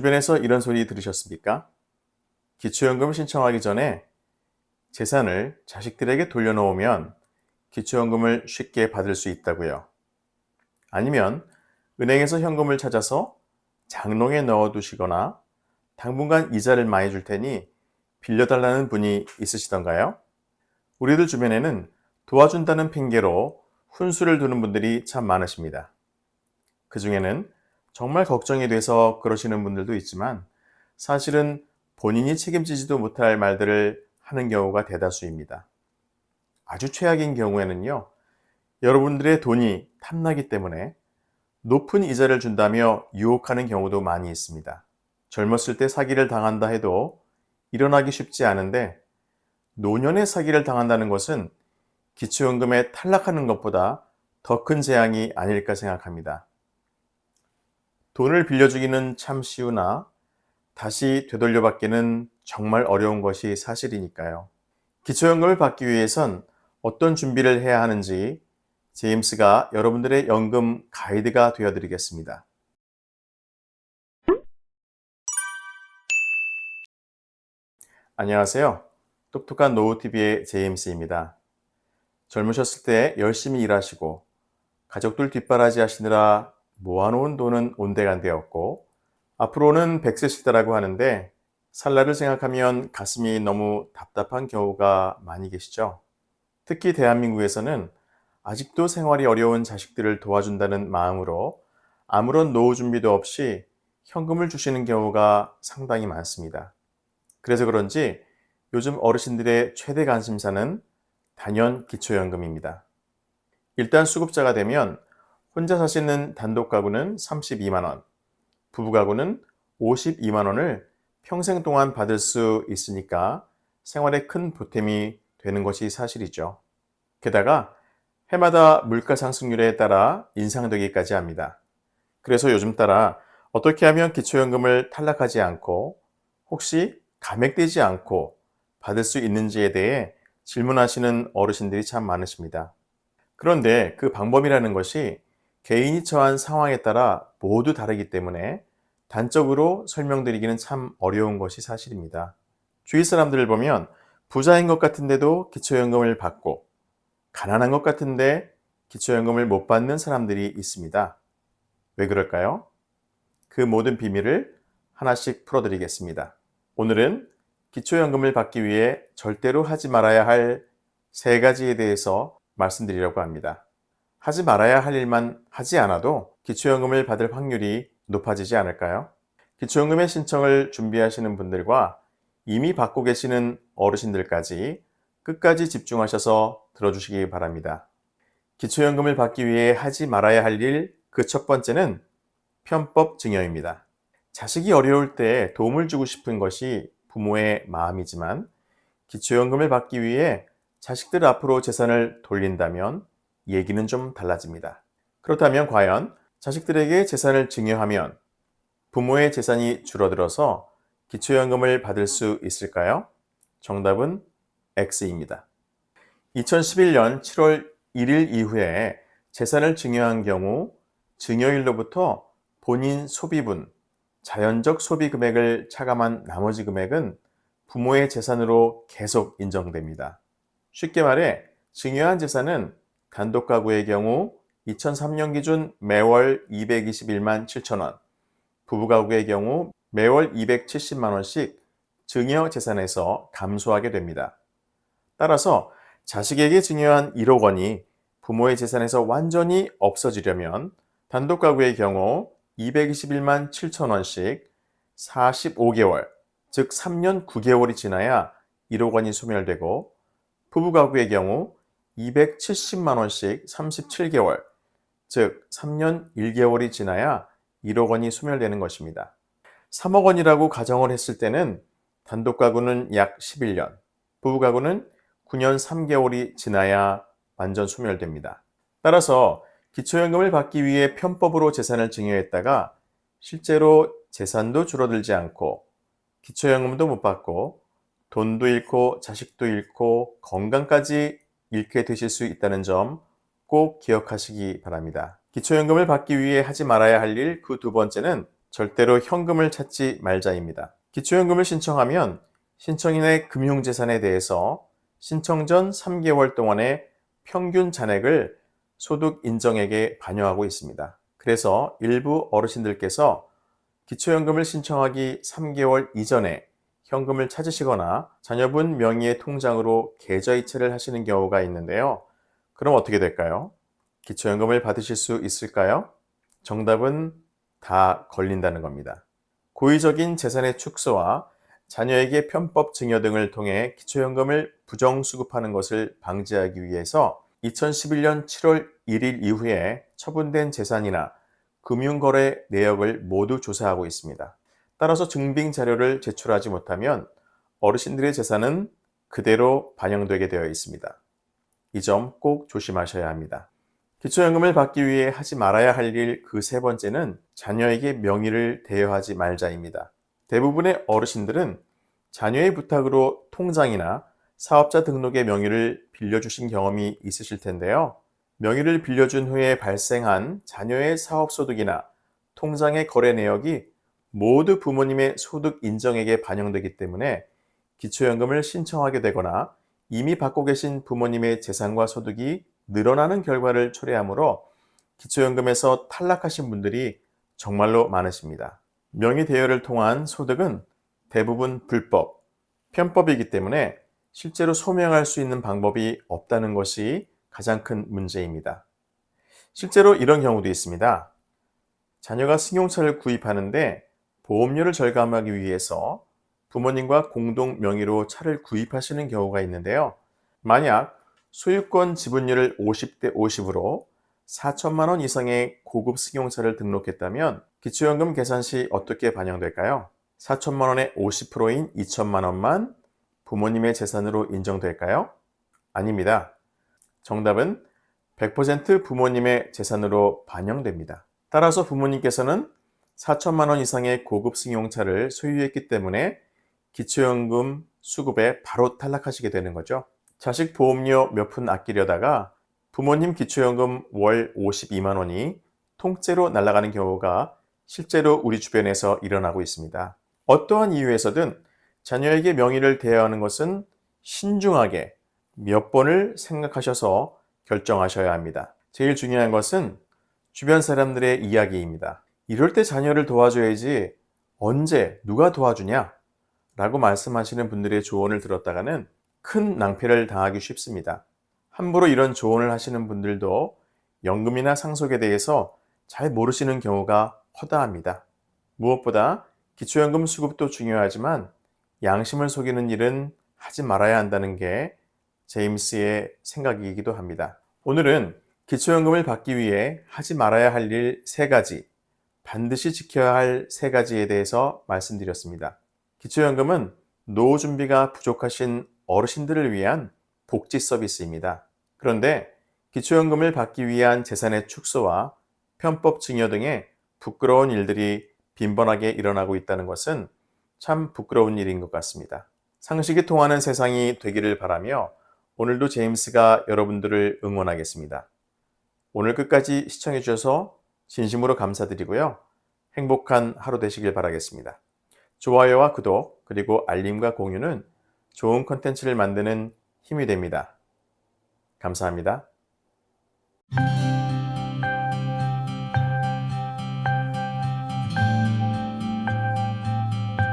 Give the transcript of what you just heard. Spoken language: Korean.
주변에서 이런 소리 들으셨습니까? 기초연금 신청하기 전에 재산을 자식들에게 돌려놓으면 기초연금을 쉽게 받을 수 있다고요. 아니면 은행에서 현금을 찾아서 장롱에 넣어두시거나 당분간 이자를 많이 줄 테니 빌려달라는 분이 있으시던가요? 우리들 주변에는 도와준다는 핑계로 훈수를 두는 분들이 참 많으십니다. 그 중에는 정말 걱정이 돼서 그러시는 분들도 있지만 사실은 본인이 책임지지도 못할 말들을 하는 경우가 대다수입니다. 아주 최악인 경우에는요, 여러분들의 돈이 탐나기 때문에 높은 이자를 준다며 유혹하는 경우도 많이 있습니다. 젊었을 때 사기를 당한다 해도 일어나기 쉽지 않은데 노년에 사기를 당한다는 것은 기초연금에 탈락하는 것보다 더 큰 재앙이 아닐까 생각합니다. 돈을 빌려주기는 참 쉬우나 다시 되돌려받기는 정말 어려운 것이 사실이니까요. 기초연금을 받기 위해선 어떤 준비를 해야 하는지 제임스가 여러분들의 연금 가이드가 되어드리겠습니다. 안녕하세요. 똑똑한 노후TV의 제임스입니다. 젊으셨을 때 열심히 일하시고 가족들 뒷바라지 하시느라 모아놓은 돈은 온데간데였고 앞으로는 100세 시대라고 하는데 살 날을 생각하면 가슴이 너무 답답한 경우가 많이 계시죠. 특히 대한민국에서는 아직도 생활이 어려운 자식들을 도와준다는 마음으로 아무런 노후 준비도 없이 현금을 주시는 경우가 상당히 많습니다. 그래서 그런지 요즘 어르신들의 최대 관심사는 단연 기초연금입니다. 일단 수급자가 되면 혼자 사시는 단독 가구는 32만 원, 부부 가구는 52만 원을 평생 동안 받을 수 있으니까 생활에 큰 보탬이 되는 것이 사실이죠. 게다가 해마다 물가 상승률에 따라 인상되기까지 합니다. 그래서 요즘 따라 어떻게 하면 기초연금을 탈락하지 않고 혹시 감액되지 않고 받을 수 있는지에 대해 질문하시는 어르신들이 참 많으십니다. 그런데 그 방법이라는 것이 개인이 처한 상황에 따라 모두 다르기 때문에 단적으로 설명드리기는 참 어려운 것이 사실입니다. 주위 사람들을 보면 부자인 것 같은데도 기초연금을 받고 가난한 것 같은데 기초연금을 못 받는 사람들이 있습니다. 왜 그럴까요? 그 모든 비밀을 하나씩 풀어드리겠습니다. 오늘은 기초연금을 받기 위해 절대로 하지 말아야 할 3가지에 대해서 말씀드리려고 합니다. 하지 말아야 할 일만 하지 않아도 기초연금을 받을 확률이 높아지지 않을까요? 기초연금의 신청을 준비하시는 분들과 이미 받고 계시는 어르신들까지 끝까지 집중하셔서 들어주시기 바랍니다. 기초연금을 받기 위해 하지 말아야 할 일, 그 첫 번째는 편법 증여입니다. 자식이 어려울 때 도움을 주고 싶은 것이 부모의 마음이지만 기초연금을 받기 위해 자식들 앞으로 재산을 돌린다면 얘기는 좀 달라집니다. 그렇다면 과연 자식들에게 재산을 증여하면 부모의 재산이 줄어들어서 기초연금을 받을 수 있을까요? 정답은 X입니다. 2011년 7월 1일 이후에 재산을 증여한 경우 증여일로부터 본인 소비분, 자연적 소비 금액을 차감한 나머지 금액은 부모의 재산으로 계속 인정됩니다. 쉽게 말해 증여한 재산은 단독 가구의 경우 2003년 기준 매월 221만 7천 원, 부부 가구의 경우 매월 270만 원씩 증여 재산에서 감소하게 됩니다. 따라서 자식에게 증여한 1억 원이 부모의 재산에서 완전히 없어지려면 단독 가구의 경우 221만 7천 원씩 45개월, 즉 3년 9개월이 지나야 1억 원이 소멸되고 부부 가구의 경우 270만 원씩 37개월, 즉 3년 1개월이 지나야 1억 원이 소멸되는 것입니다. 3억 원이라고 가정을 했을 때는 단독 가구는 약 11년, 부부 가구는 9년 3개월이 지나야 완전 소멸됩니다. 따라서 기초연금을 받기 위해 편법으로 재산을 증여했다가 실제로 재산도 줄어들지 않고 기초연금도 못 받고 돈도 잃고 자식도 잃고 건강까지 잃게 되실 수 있다는 점 꼭 기억하시기 바랍니다. 기초연금을 받기 위해 하지 말아야 할 일 그 두 번째는 절대로 현금을 찾지 말자입니다. 기초연금을 신청하면 신청인의 금융재산에 대해서 신청 전 3개월 동안의 평균 잔액을 소득 인정액에 반영하고 있습니다. 그래서 일부 어르신들께서 기초연금을 신청하기 3개월 이전에 현금을 찾으시거나 자녀분 명의의 통장으로 계좌이체를 하시는 경우가 있는데요. 그럼 어떻게 될까요? 기초연금을 받으실 수 있을까요? 정답은 다 걸린다는 겁니다. 고의적인 재산의 축소와 자녀에게 편법 증여 등을 통해 기초연금을 부정수급하는 것을 방지하기 위해서 2011년 7월 1일 이후에 처분된 재산이나 금융거래 내역을 모두 조사하고 있습니다. 따라서 증빙 자료를 제출하지 못하면 어르신들의 재산은 그대로 반영되게 되어 있습니다. 이 점 꼭 조심하셔야 합니다. 기초연금을 받기 위해 하지 말아야 할 일 그 세 번째는 자녀에게 명의를 대여하지 말자입니다. 대부분의 어르신들은 자녀의 부탁으로 통장이나 사업자 등록의 명의를 빌려주신 경험이 있으실 텐데요. 명의를 빌려준 후에 발생한 자녀의 사업소득이나 통장의 거래 내역이 모두 부모님의 소득 인정액에 반영되기 때문에 기초연금을 신청하게 되거나 이미 받고 계신 부모님의 재산과 소득이 늘어나는 결과를 초래하므로 기초연금에서 탈락하신 분들이 정말로 많으십니다. 명의 대여를 통한 소득은 대부분 불법, 편법이기 때문에 실제로 소명할 수 있는 방법이 없다는 것이 가장 큰 문제입니다. 실제로 이런 경우도 있습니다. 자녀가 승용차를 구입하는데 보험료를 절감하기 위해서 부모님과 공동 명의로 차를 구입하시는 경우가 있는데요. 만약 소유권 지분율을 50대 50으로 4천만 원 이상의 고급 승용차를 등록했다면 기초연금 계산 시 어떻게 반영될까요? 4천만 원의 50%인 2천만 원만 부모님의 재산으로 인정될까요? 아닙니다. 정답은 100% 부모님의 재산으로 반영됩니다. 따라서 부모님께서는 4천만 원 이상의 고급 승용차를 소유했기 때문에 기초연금 수급에 바로 탈락하시게 되는 거죠. 자식 보험료 몇 푼 아끼려다가 부모님 기초연금 월 52만 원이 통째로 날아가는 경우가 실제로 우리 주변에서 일어나고 있습니다. 어떠한 이유에서든 자녀에게 명의를 대여하는 것은 신중하게 몇 번을 생각하셔서 결정하셔야 합니다. 제일 중요한 것은 주변 사람들의 이야기입니다. 이럴 때 자녀를 도와줘야지 언제 누가 도와주냐? 라고 말씀하시는 분들의 조언을 들었다가는 큰 낭패를 당하기 쉽습니다. 함부로 이런 조언을 하시는 분들도 연금이나 상속에 대해서 잘 모르시는 경우가 허다합니다. 무엇보다 기초연금 수급도 중요하지만 양심을 속이는 일은 하지 말아야 한다는 게 제임스의 생각이기도 합니다. 오늘은 기초연금을 받기 위해 하지 말아야 할 일 3가지, 반드시 지켜야 할 3가지에 대해서 말씀드렸습니다. 기초연금은 노후 준비가 부족하신 어르신들을 위한 복지 서비스입니다. 그런데 기초연금을 받기 위한 재산의 축소와 편법 증여 등의 부끄러운 일들이 빈번하게 일어나고 있다는 것은 참 부끄러운 일인 것 같습니다. 상식이 통하는 세상이 되기를 바라며 오늘도 제임스가 여러분들을 응원하겠습니다. 오늘 끝까지 시청해 주셔서 진심으로 감사드리고요. 행복한 하루 되시길 바라겠습니다. 좋아요와 구독 그리고 알림과 공유는 좋은 콘텐츠를 만드는 힘이 됩니다. 감사합니다.